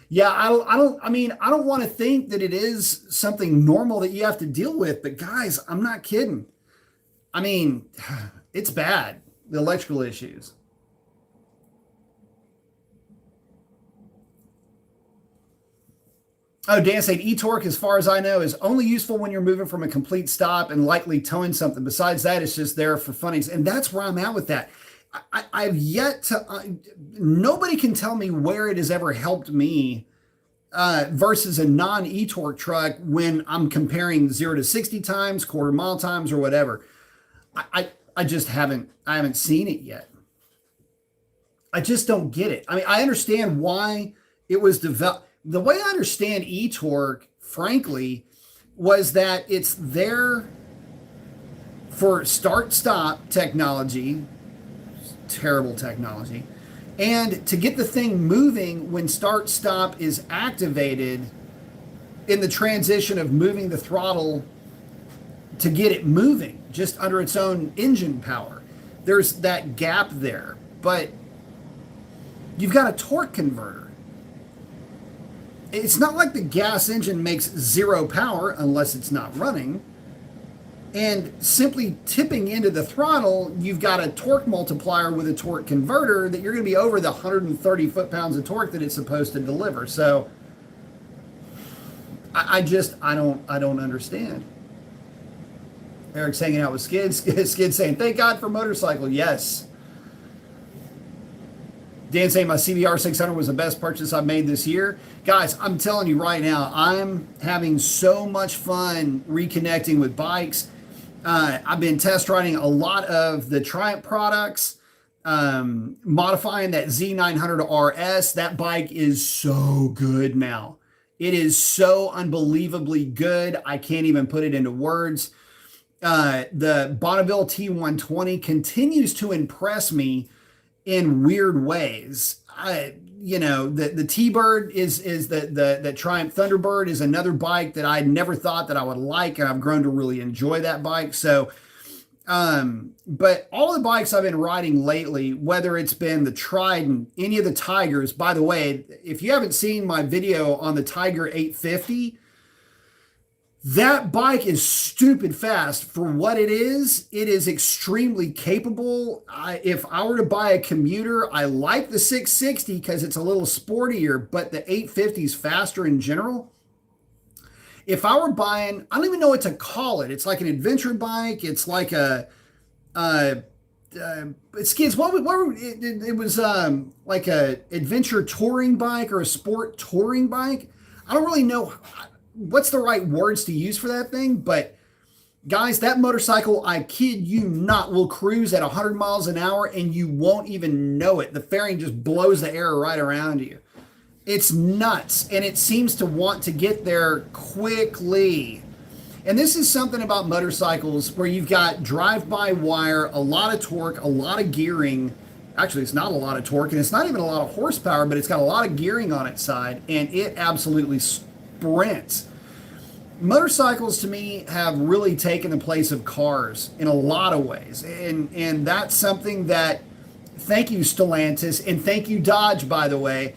[SPEAKER 1] yeah, I don't want to think that it is something normal that you have to deal with, but guys, I'm not kidding. I mean, it's bad, the electrical issues. Oh, Dan saying e-torque, as far as I know, is only useful when you're moving from a complete stop and likely towing something. Besides that, it's just there for funnies. And that's where I'm at with that. I've yet to, nobody can tell me where it has ever helped me versus a non-e-torque truck when I'm comparing 0 to 60 times, quarter mile times, or whatever. I just haven't seen it yet. I just don't get it. I mean, I understand why it was developed. The way I understand e-torque, frankly, was that it's there for start-stop technology, terrible technology, and to get the thing moving when start-stop is activated in the transition of moving the throttle to get it moving just under its own engine power. There's that gap there, but you've got a torque converter. It's not like the gas engine makes zero power unless it's not running. And simply tipping into the throttle, you've got a torque multiplier with a torque converter that you're going to be over the 130 foot-pounds of torque that it's supposed to deliver. So I don't understand. Eric's hanging out with Skids. Skids saying, thank God for motorcycle. Yes. Dan saying my CBR 600 was the best purchase I've made this year. Guys, I'm telling you right now, I'm having so much fun reconnecting with bikes. I've been test riding a lot of the Triumph products, modifying that Z900 RS. That bike is so good now. It is so unbelievably good. I can't even put it into words. The Bonneville T120 continues to impress me in weird ways. The T-Bird is the Triumph Thunderbird is another bike that I never thought that I would like, and I've grown to really enjoy that bike. So, but all the bikes I've been riding lately, whether it's been the Trident, any of the Tigers, by the way, if you haven't seen my video on the Tiger 850, that bike is stupid fast for what it is. It is extremely capable. If I were to buy a commuter, I like the 660 because it's a little sportier, but the 850 is faster in general. If I were buying, I don't even know what to call it. It's like an adventure bike. It's like Skids, it was like a adventure touring bike or a sport touring bike. I don't really know what's the right words to use for that thing, but guys, that motorcycle, I kid you not, will cruise at 100 miles an hour and you won't even know it. The fairing just blows the air right around you. It's nuts, and it seems to want to get there quickly. And this is something about motorcycles where you've got drive-by-wire, a lot of torque, a lot of gearing. Actually, it's not a lot of torque, and it's not even a lot of horsepower, but it's got a lot of gearing on its side, and it absolutely sprints. Motorcycles, to me, have really taken the place of cars in a lot of ways. And that's something that, thank you, Stellantis, and thank you, Dodge, by the way,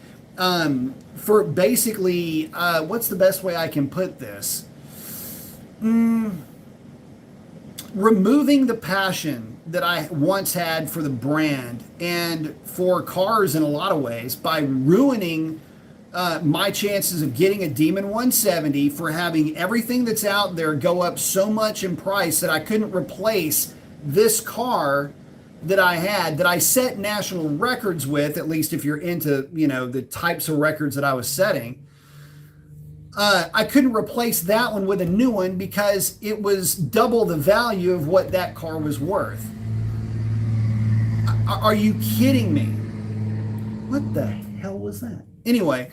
[SPEAKER 1] for basically, what's the best way I can put this? Removing the passion that I once had for the brand and for cars in a lot of ways by ruining my chances of getting a Demon 170 for having everything that's out there go up so much in price that I couldn't replace this car that I had, that I set national records with, at least if you're into, the types of records that I was setting. I couldn't replace that one with a new one because it was double the value of what that car was worth. Are you kidding me? What the hell was that? Anyway,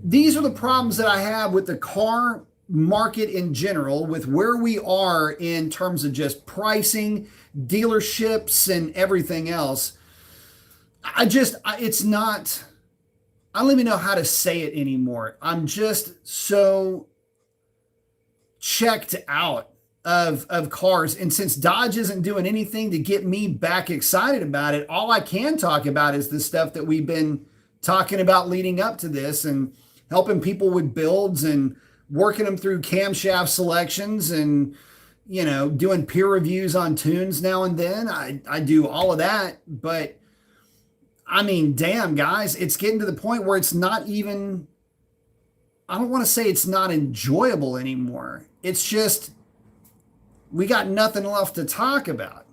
[SPEAKER 1] these are the problems that I have with the car market in general, with where we are in terms of just pricing, dealerships, and everything else. It's not, I don't even know how to say it anymore. I'm just so checked out of cars. And since Dodge isn't doing anything to get me back excited about it, all I can talk about is the stuff that we've been talking about leading up to this, and helping people with builds and working them through camshaft selections and, doing peer reviews on tunes now and then. I do all of that, but I mean, damn, guys, it's getting to the point where it's not even, I don't want to say it's not enjoyable anymore. It's just, we got nothing left to talk about.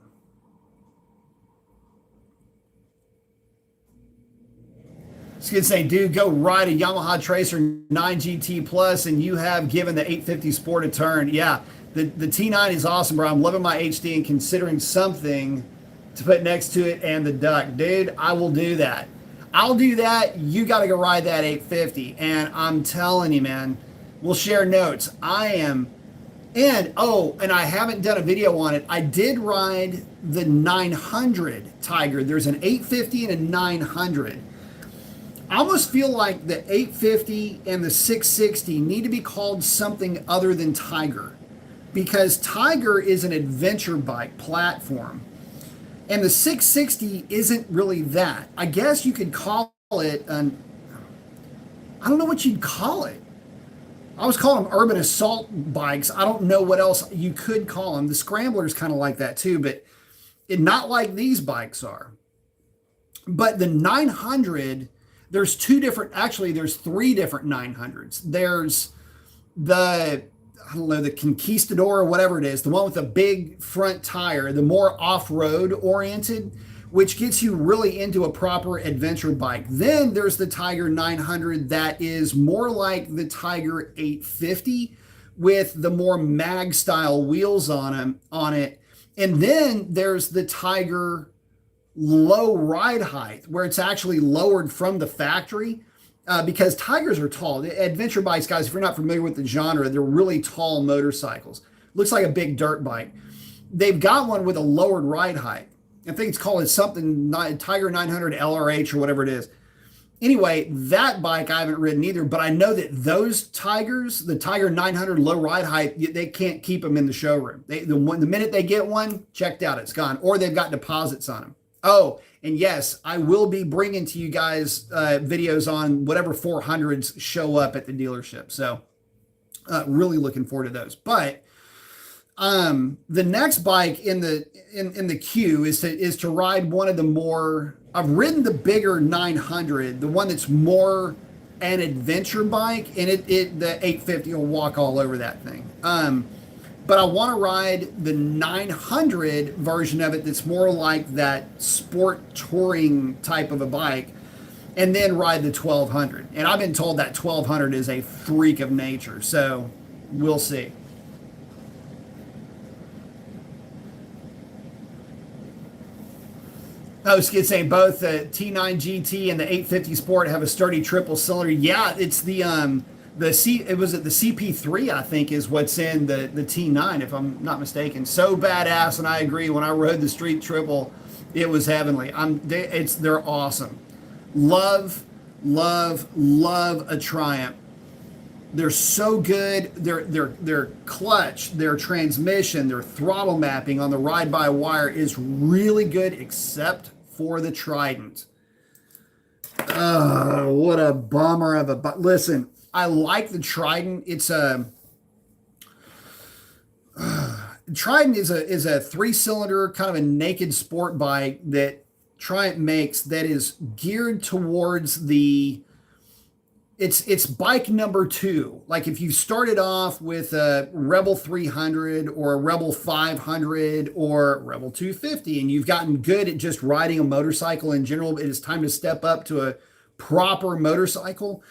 [SPEAKER 1] It's going to say, dude, go ride a Yamaha Tracer 9GT Plus and you have given the 850 Sport a turn. Yeah, the T9 is awesome, bro. I'm loving my HD and considering something to put next to it and the Duck. Dude, I will do that. I'll do that. You got to go ride that 850. And I'm telling you, man, we'll share notes. And I haven't done a video on it. I did ride the 900 Tiger. There's an 850 and a 900. I almost feel like the 850 and the 660 need to be called something other than Tiger, because Tiger is an adventure bike platform and the 660 isn't really that. I guess you could call it I don't know what you'd call it. I was calling them urban assault bikes. I don't know what else you could call them. The Scrambler's kind of like that too, but not like these bikes are. But the 900, there's three different 900s. There's the Conquistador or whatever it is, the one with the big front tire, the more off-road oriented, which gets you really into a proper adventure bike. Then there's the Tiger 900 that is more like the Tiger 850 with the more mag style wheels on it. And then there's the Tiger low ride height, where it's actually lowered from the factory, because Tigers are tall. The adventure bikes, guys, if you're not familiar with the genre, they're really tall motorcycles. Looks like a big dirt bike. They've got one with a lowered ride height. I think it's called something Tiger 900 LRH or whatever it is. Anyway, that bike I haven't ridden either, but I know that those Tigers, the Tiger 900 low ride height, they can't keep them in the showroom. The minute they get one, checked out, it's gone, or they've got deposits on them. Oh, and yes, I will be bringing to you guys videos on whatever 400s show up at the dealership. So really looking forward to those. But the next bike in the queue is to ride one of the more, I've ridden the bigger 900, the one that's more an adventure bike, and the 850 will walk all over that thing. but I want to ride the 900 version of it that's more like that sport touring type of a bike, and then ride the 1200. And I've been told that 1200 is a freak of nature, so we'll see. Oh, Skid saying both the T9 GT and the 850 Sport have a sturdy triple cylinder. Yeah, it's the it was at the CP3, I think, is what's in the T9, if I'm not mistaken. So badass, and I agree. When I rode the Street Triple, it was heavenly. They're awesome. Love a Triumph. They're so good. Their clutch, their transmission, their throttle mapping on the ride-by-wire is really good, except for the Trident. Oh, what a bummer of a... But listen, I like the Trident. It's a... Trident is a 3-cylinder, kind of a naked sport bike that Triumph makes that is geared towards the... It's bike number 2. Like if you started off with a Rebel 300 or a Rebel 500 or Rebel 250, and you've gotten good at just riding a motorcycle in general, it is time to step up to a proper motorcycle.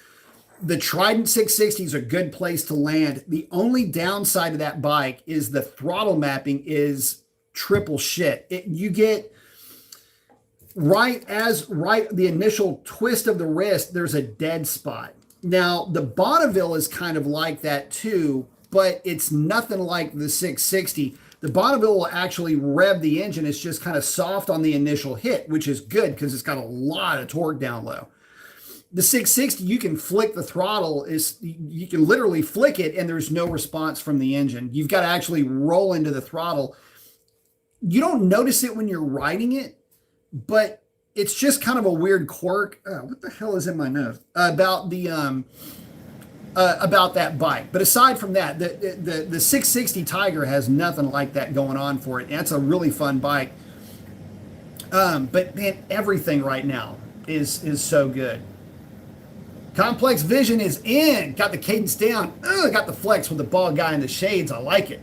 [SPEAKER 1] The Trident 660 is a good place to land. The only downside of that bike is the throttle mapping is triple shit. You get... Right the initial twist of the wrist, there's a dead spot. Now, the Bonneville is kind of like that too, but it's nothing like the 660. The Bonneville will actually rev the engine. It's just kind of soft on the initial hit, which is good because it's got a lot of torque down low. The 660, you can flick the throttle. You can literally flick it and there's no response from the engine. You've got to actually roll into the throttle. You don't notice it when you're riding it, but it's just kind of a weird quirk. What the hell is in my nose about that bike? But aside from that, the 660 Tiger has nothing like that going on for it. And it's a really fun bike. But man, everything right now is so good. Complex Vision is in. Got the cadence down. Got the flex with the bald guy in the shades. I like it.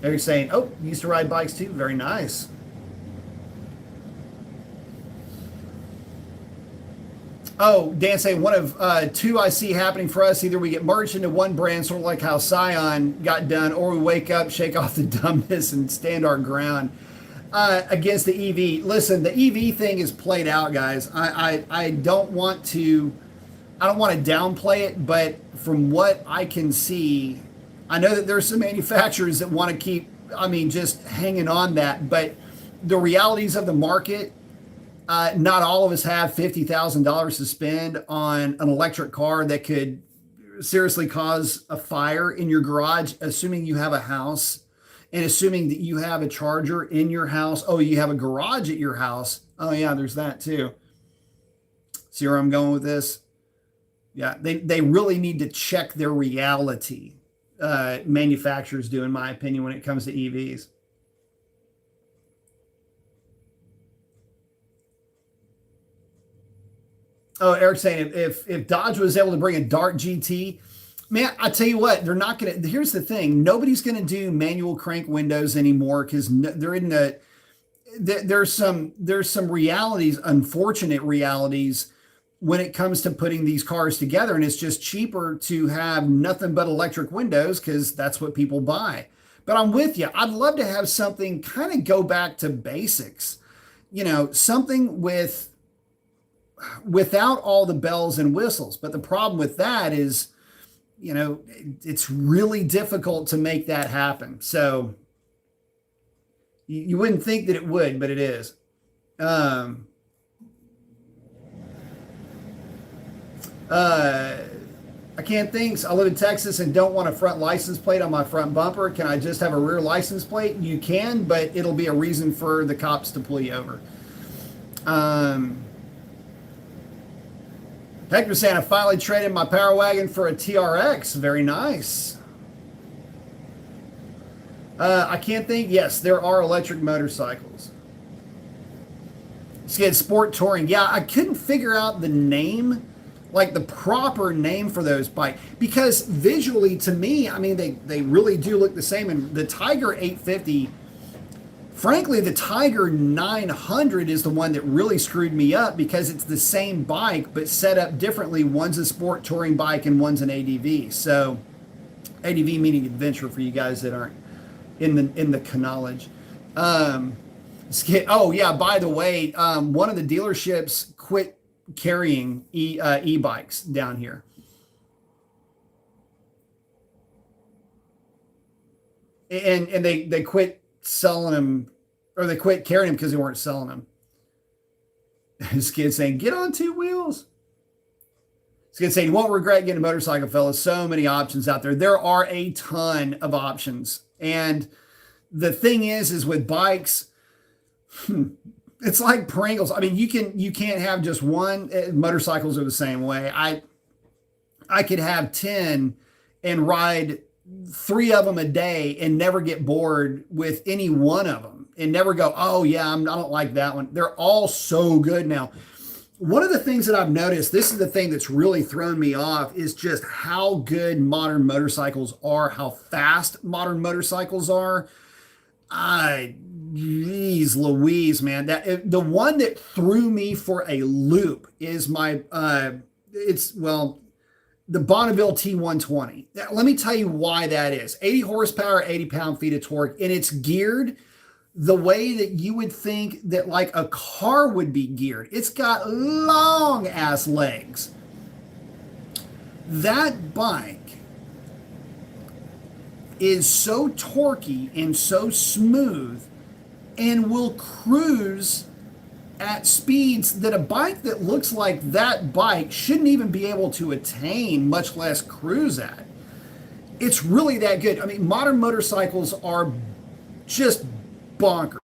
[SPEAKER 1] They're saying, oh, used to ride bikes too. Very nice. Oh, Dan saying one of two I see happening for us. Either we get merged into one brand, sort of like how Scion got done, or we wake up, shake off the dumbness, and stand our ground against the EV. Listen, the EV thing is played out, guys. I don't want to downplay it, but from what I can see, I know that there's some manufacturers that want to keep, just hanging on that. But the realities of the market, not all of us have $50,000 to spend on an electric car that could seriously cause a fire in your garage, assuming you have a house and assuming that you have a charger in your house. Oh, you have a garage at your house. Oh yeah, there's that too. See where I'm going with this? Yeah, they really need to check their reality. Manufacturers do, in my opinion, when it comes to EVs. Oh, Eric's saying if Dodge was able to bring a Dart GT, man, I tell you what, they're not going to. Here's the thing: nobody's going to do manual crank windows anymore because they're in the. There's some realities, unfortunate realities, when it comes to putting these cars together, and it's just cheaper to have nothing but electric windows because that's what people buy. But I'm with you. I'd love to have something kind of go back to basics, something without all the bells and whistles. But the problem with that is, it's really difficult to make that happen. So you wouldn't think that it would, but it is. I can't think. I live in Texas and don't want a front license plate on my front bumper. Can I just have a rear license plate? You can, but it'll be a reason for the cops to pull you over. Hector saying, I finally traded my Power Wagon for a TRX. Very nice. I can't think. Yes, there are electric motorcycles. Skid Sport Touring. Yeah, I couldn't figure out the name like the proper name for those bikes, because visually to me, I mean, they really do look the same. And the Tiger 850, frankly, the Tiger 900 is the one that really screwed me up, because it's the same bike but set up differently. One's a sport touring bike and one's an ADV. So ADV meaning adventure, for you guys that aren't in the knowledge. Oh yeah, by the way, one of the dealerships quit carrying e-bikes down here. And they quit selling them, or they quit carrying them because they weren't selling them. This kid saying, get on two wheels. This kid saying, you won't regret getting a motorcycle, fellas. So many options out there. There are a ton of options. And the thing is with bikes, it's like Pringles. I mean, you can't have just one. Motorcycles are the same way. I could have 10 and ride 3 of them a day and never get bored with any one of them, and never go, oh yeah, I don't like that one. They're all so good now. One of the things that I've noticed, this is the thing that's really thrown me off, is just how good modern motorcycles are, how fast modern motorcycles are. Geez Louise, man. The one that threw me for a loop is my the Bonneville T120. Let me tell you why that is. 80 horsepower, 80 pound-feet of torque, and it's geared the way that you would think that like a car would be geared. It's got long ass legs. That bike is so torquey and so smooth, and will cruise at speeds that a bike that looks like that bike shouldn't even be able to attain, much less cruise at. It's really that good. I mean, modern motorcycles are just bonkers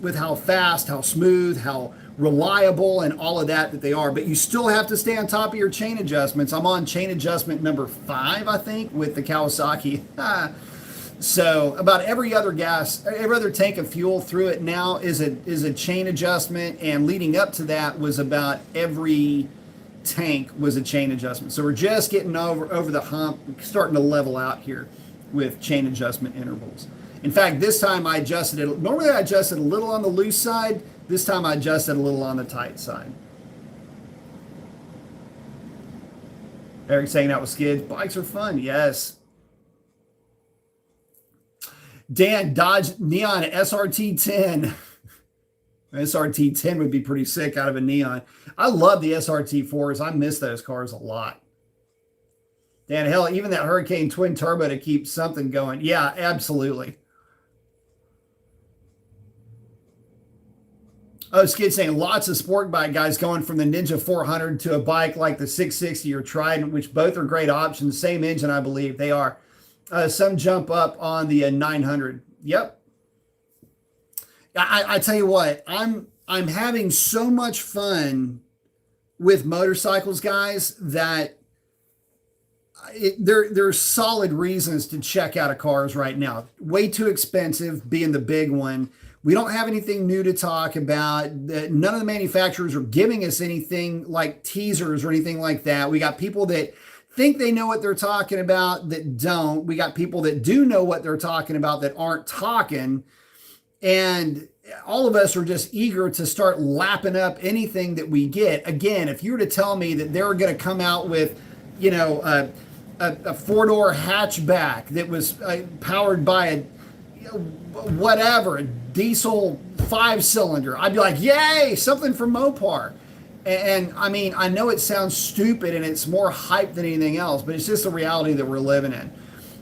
[SPEAKER 1] with how fast, how smooth, how reliable, and all of that they are. But you still have to stay on top of your chain adjustments. I'm on chain adjustment number 5, I think, with the Kawasaki. So about every other tank of fuel through it now is a chain adjustment, and leading up to that was about every tank was a chain adjustment. So we're just getting over the hump, starting to level out here with chain adjustment intervals. In fact, this time I adjusted it. Normally I adjusted a little on the loose side. This time I adjusted a little on the tight side. Eric saying that was skids. Bikes are fun. Yes. Dan, Dodge Neon SRT10. SRT10 would be pretty sick out of a Neon. I love the SRT4s. I miss those cars a lot. Dan, hell, even that Hurricane twin turbo to keep something going. Yeah, absolutely. Oh, Skid saying lots of sport bike guys going from the Ninja 400 to a bike like the 660 or Trident, which both are great options. Same engine, I believe they are. Some jump up on the 900. Yep. I tell you what, I'm having so much fun with motorcycles, guys, that there's solid reasons to check out of cars right now. Way too expensive being the big one. We don't have anything new to talk about. None of the manufacturers are giving us anything like teasers or anything like that. We got people that think they know what they're talking about that don't. We got people that do know what they're talking about that aren't talking. And all of us are just eager to start lapping up anything that we get. Again, if you were to tell me that they're going to come out with, you know, a 4-door hatchback that was powered by a diesel 5-cylinder, I'd be like, yay, something from Mopar. And I mean, I know it sounds stupid and it's more hype than anything else, but it's just the reality that we're living in.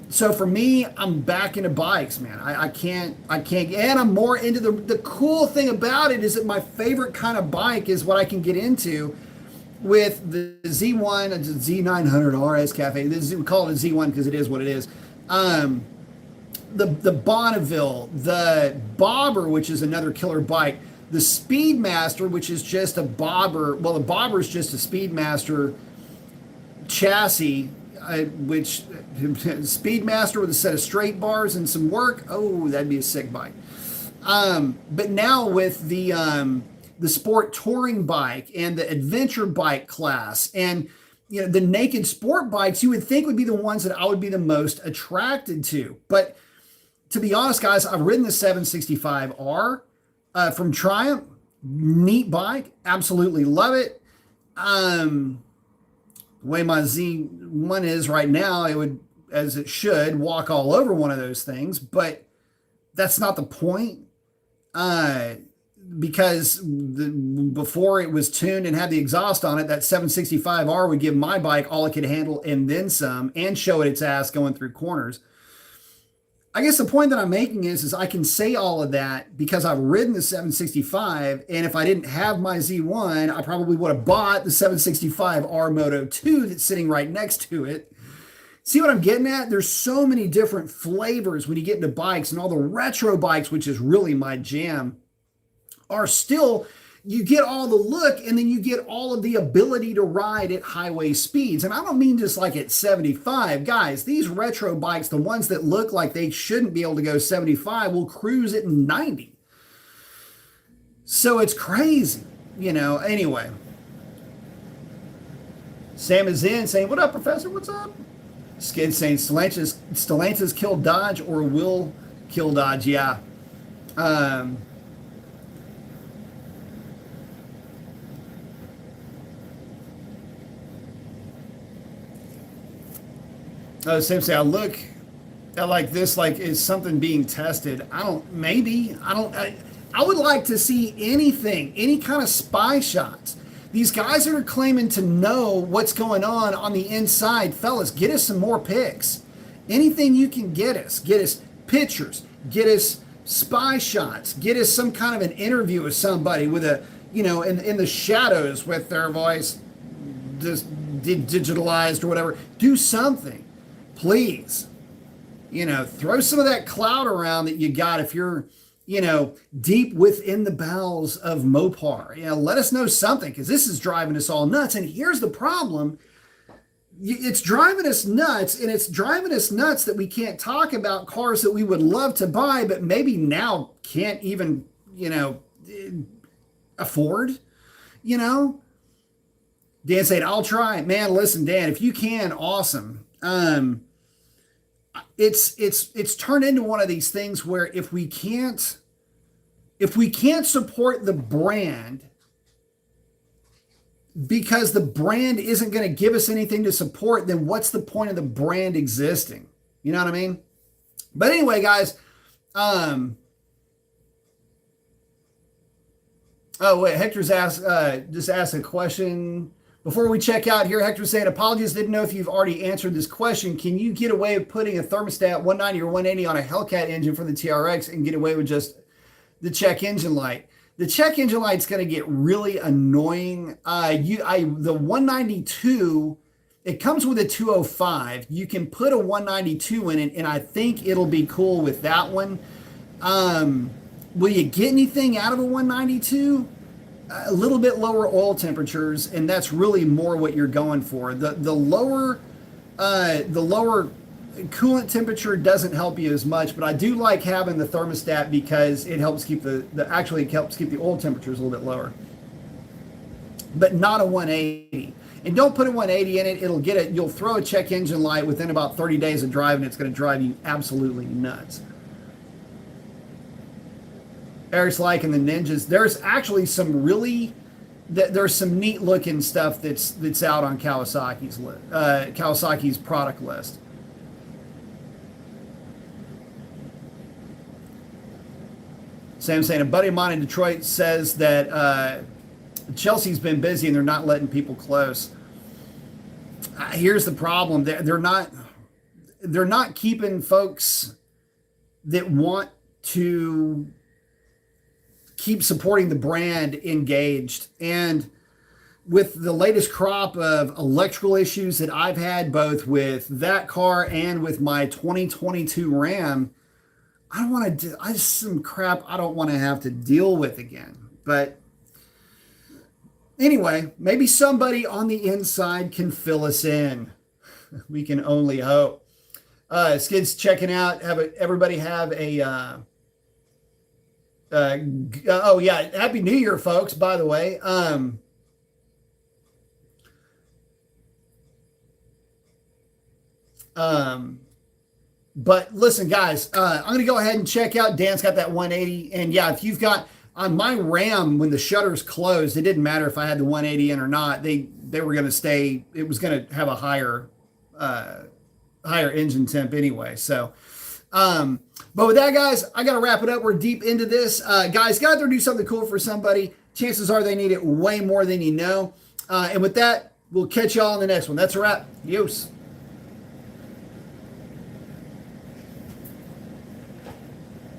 [SPEAKER 1] So for me, I'm back into bikes, man. I can't, and I'm more into the cool thing about it is that my favorite kind of bike is what I can get into with the Z1, Z900 RS Cafe. We call it a Z1 because it is what it is. The Bonneville, the Bobber, which is another killer bike, the Speedmaster, which is just a bobber. Well, the Bobber is just a Speedmaster chassis, which Speedmaster with a set of straight bars and some work. Oh, that'd be a sick bike. But now with the sport touring bike and the adventure bike class, and the naked sport bikes you would think would be the ones that I would be the most attracted to. But to be honest, guys, I've ridden the 765R from Triumph. Neat bike. Absolutely love it. The way my Z1 is right now, it would, as it should, walk all over one of those things. But that's not the point. Because before it was tuned and had the exhaust on it, that 765R would give my bike all it could handle and then some, and show it its ass going through corners. I guess the point that I'm making is I can say all of that because I've ridden the 765, and if I didn't have my Z1, I probably would have bought the 765R Moto 2 that's sitting right next to it. See what I'm getting at? There's so many different flavors when you get into bikes, and all the retro bikes, which is really my jam, are still, you get all the look, and then you get all of the ability to ride at highway speeds. And I don't mean just like at 75. Guys, these retro bikes, the ones that look like they shouldn't be able to go 75, will cruise at 90. So it's crazy, Anyway, Sam is in saying, what up, Professor? What's up? Skid saying Stellantis killed Dodge or will kill Dodge. Yeah. Sam say, I look at like this, like is something being tested. I would like to see anything, any kind of spy shots. These guys that are claiming to know what's going on the inside, fellas, get us some more pics. Anything you can get us pictures, get us spy shots, get us some kind of an interview with somebody with a, in the shadows with their voice just digitalized or whatever. Do something, please. Throw some of that clout around that you got if you're, deep within the bowels of Mopar. Let us know something, because this is driving us all nuts. And here's the problem. It's driving us nuts, and it's driving us nuts that we can't talk about cars that we would love to buy, but maybe now can't even, afford, Dan said, I'll try it. Man, listen, Dan, if you can, awesome. It's turned into one of these things where if we can't support the brand because the brand isn't going to give us anything to support, then what's the point of the brand existing? You know what I mean? But anyway, guys, oh wait, Hector's just asked a question. Before we check out here, Hector saying, apologies, didn't know if you've already answered this question. Can you get away with putting a thermostat 190 or 180 on a Hellcat engine for the TRX and get away with just the check engine light? The check engine light's going to get really annoying. The 192, it comes with a 205. You can put a 192 in it, and I think it'll be cool with that one. Will you get anything out of a 192? A little bit lower oil temperatures, and that's really more what you're going for. The lower coolant temperature doesn't help you as much, but I do like having the thermostat because it helps keep it helps keep the oil temperatures a little bit lower. But not a 180. And don't put a 180 in it. You'll throw a check engine light within about 30 days of driving. It's going to drive you absolutely nuts. Eric's liking the Ninjas. There's actually some there's some neat looking stuff that's out on Kawasaki's product list. Sam saying, a buddy of mine in Detroit says that Chelsea's been busy and they're not letting people close. Here's the problem. They're not keeping folks that want to keep supporting the brand engaged. And with the latest crop of electrical issues that I've had, both with that car and with my 2022 Ram, I just some crap I don't want to have to deal with again. But anyway, maybe somebody on the inside can fill us in. We can only hope. Skid's checking out. Everybody have a oh yeah, Happy New Year, folks, by the way. But listen, guys, I'm going to go ahead and check out. Dan's got that 180. And yeah, if you've got on my RAM, when the shutters closed, it didn't matter if I had the 180 in or not. They were going to stay. It was going to have a higher engine temp anyway. So, but with that, guys, I got to wrap it up. We're deep into this. Guys, get out there, do something cool for somebody. Chances are they need it way more than you know. And with that, we'll catch y'all on the next one. That's a wrap. Adios.